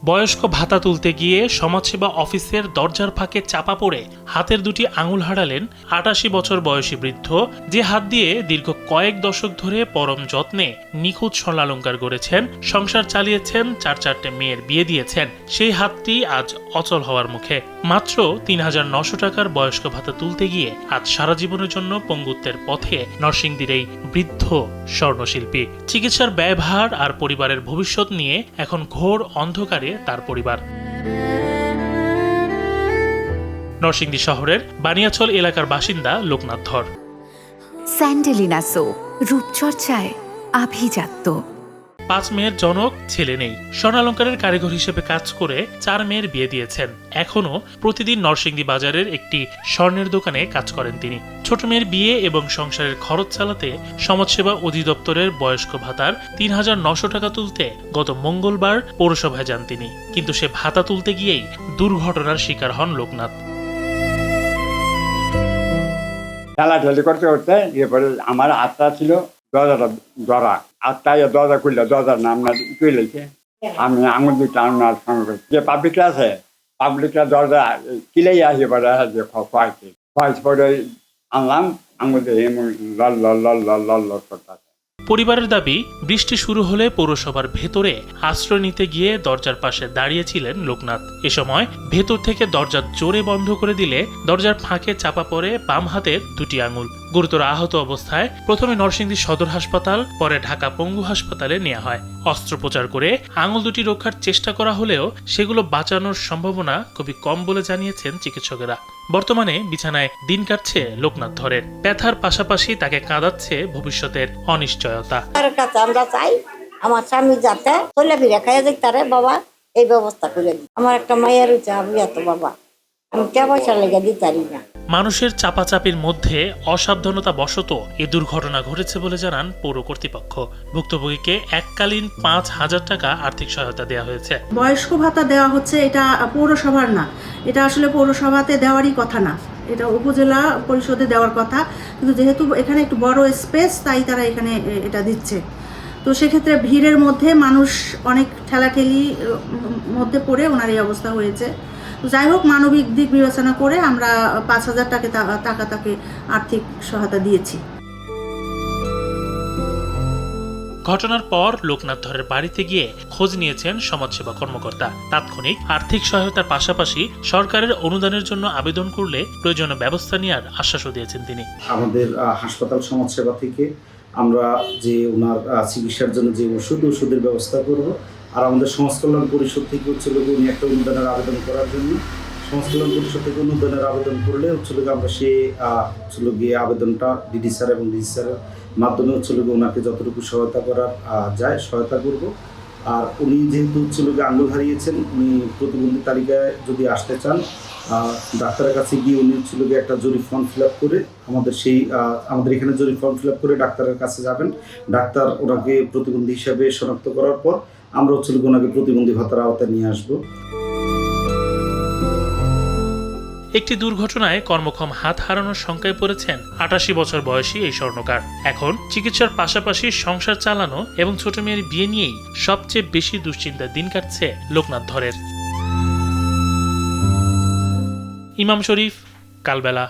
বয়স্ক ভাতা তুলতে গিয়ে সমাজসেবা অফিসের দরজার ফাঁকে চাপা পড়ে হাতের দুটি আঙুল হারালেন ৮৮ বছর বয়সী বৃদ্ধ, যে হাত দিয়ে দীর্ঘ কয়েক দশক ধরে পরম যত্নে নিখুঁত স্বর্ণালংকার গড়েছেন, সংসার চালিয়েছেন, ৪-৪টে মেয়ের বিয়ে দিয়েছেন। সেই হাতটি আজ অচল হওয়ার মুখে। মাত্র ৩,৯০০ টাকার বয়স্ক ভাতা তুলতে গিয়ে আজ সারা জীবনের জন্য পঙ্গুত্বের পথে নরসিংদীর এই বৃদ্ধ স্বর্ণশিল্পী। চিকিৎসার ব্যয়ভার আর পরিবারের ভবিষ্যৎ নিয়ে এখন ঘোর অন্ধকারে তার পরিবার। নরসিংদী শহরের বানিয়াছল এলাকার বাসিন্দা লোকনাথ ধর। স্যান্ডেলিনা সো, রূপচর্চায় আভিজাত্য। ৫ মেয়ের জনক, ছেলে নেই। স্বর্ণালংকারের কারিগর হিসেবে কাজ করে ৪ মেয়ের বিয়ে দিয়েছেন। এখনও প্রতিদিন নরসিংদী বাজারের একটি স্বর্ণের দোকানে কাজ করেন তিনি। ছোট মেয়ের বিয়ে এবং সংসারের খরচ চালাতে সমাজসেবা অধিদপ্তরের বয়স্ক ভাতার ৩,৯০০ টাকা তুলতে গত মঙ্গলবার পৌরসভায় যান তিনি। কিন্তু সে ভাতা তুলতে গিয়েই দুর্ঘটনার শিকার হন লোকনাথ। ঠেলাঠেলি করতে করতে এরপরে আমার হাতটা ছিল দরজাটা ধরা, হাতটা দরজা খুললে দরজার নাম না তুলেছে। আমি আঙুল দুটো আনার সঙ্গে করছি যে পাবলিকটা আছে, পাবলিকটা দরজা কিলেই আসে পরে খোয়াইছে পরে আনলাম আঙুল দিয়ে লল লল লল লল লল লল করতে। পরিবারের দাবি, বৃষ্টি শুরু হলে পৌরসভার ভেতরে আশ্রয় নিতে গিয়ে দরজার পাশে দাঁড়িয়েছিলেন লোকনাথ। এ সময় ভেতর থেকে দরজা জোরে বন্ধ করে দিলে দরজার ফাঁকে চাপা পড়ে বাম হাতের দুটি আঙুল। গুরুতর আহত অবস্থায় প্রথমে নরসিংদী সদর হাসপাতাল, পরে ঢাকা পঙ্গু হাসপাতালে নেওয়া হয়। অস্ত্রোপচার করে আঙুল দুটি রক্ষার চেষ্টা করা হলেও সেগুলো বাঁচানোর সম্ভাবনা খুবই কম বলে জানিয়েছেন চিকিৎসকেরা। বর্তমানে বিছানায় দিন কাটছে লোকনাথ ধরের। ব্যথার পাশাপাশি তাকে কাঁদাচ্ছে ভবিষ্যতের অনিশ্চয়তা। আমরা চাই আমার স্বামী যাতে চলে ফিরে খাইয়া যাই, তারে বাবা এই ব্যবস্থা করে দিই। আমার একটা মায়ের হচ্ছে, আমি এত বাবা আমি কে পয়সা লেগে দিতারি না। মানুষের চাপাচাপির মধ্যে অসাবধানতা বশত এ দুর্ঘটনা ঘটেছে বলে জানান পৌর কর্তৃপক্ষ। ভুক্তভোগীকে এককালীন ৫,০০০ টাকা আর্থিক সহায়তা দেওয়া হয়েছে। বয়স্ক ভাতা দেওয়া হচ্ছে, এটা পৌরসভার না, এটা আসলে পৌরসভাতে দেওয়ারই কথা না, এটা উপজেলা পরিষদে দেওয়ার কথা। কিন্তু যেহেতু এখানে একটু বড় স্পেস, তাই তারা এখানে এটা দিচ্ছে। তো সেক্ষেত্রে ভিড়ের মধ্যে মানুষ অনেক ঠেলাঠেলি মধ্যে পড়ে ওনার এই অবস্থা হয়েছে। যাই হোক, মানবিক দিক বিবেচনা করে আমরা ৫,০০০ টাকা তাকে আর্থিক সহায়তা দিয়েছি। ঘটনার পর লোকনাথ ধরের বাড়িতে গিয়ে খোঁজ নিয়েছেন সমাজসেবা কর্মকর্তা। তাৎক্ষণিক আর্থিক সহায়তার পাশাপাশি সরকারের অনুদানের জন্য আবেদন করলে প্রয়োজনীয় ব্যবস্থা নেওয়ার আশ্বাসও দিয়েছেন তিনি। আমাদের হাসপাতাল সমাজসেবা থেকে আমরা যে ওনার চিকিৎসার জন্য যে ওষুধের ব্যবস্থা করব, আর আমাদের সমাজ কল্যাণ পরিষদ থেকে উনি একটা অনুদানের আবেদন করার জন্য সমাজ কল্যাণ পরিষদ থেকে অনুদানের আবেদন করলে আমরা গিয়ে আবেদনটা ডিডি স্যার এবং ডিসি স্যারের মাধ্যমে ওনাকে যতটুকু সহায়তা করার যায় সহায়তা করব। আর উনি যেহেতু আঙ্গুল হারিয়েছেন, উনি প্রতিবন্ধী তালিকায় যদি আসতে চান, ডাক্তারের কাছে গিয়ে উনি একটা জরিপ ফর্ম ফিল আপ করে আমাদের এখানে জরিপ ফর্ম ফিল আপ করে ডাক্তারের কাছে যাবেন। ডাক্তার ওনাকে প্রতিবন্ধী হিসাবে শনাক্ত করার পর আমরা ওনাকে প্রতিবন্ধী ভাতার আওতায় নিয়ে আসবো। একটি দুর্ঘটনায় কর্মক্ষম হাত হারানোর শঙ্কায় পড়েছেন ৮৮ বছর বয়সী এই স্বর্ণকার। এখন চিকিৎসার পাশাপাশি সংসার চালানো এবং ছোট মেয়ের বিয়ে নিয়েই সবচেয়ে বেশি দুশ্চিন্তার দিন কাটছে লোকনাথ ধরের। ইমাম শরীফ, কালবেলা।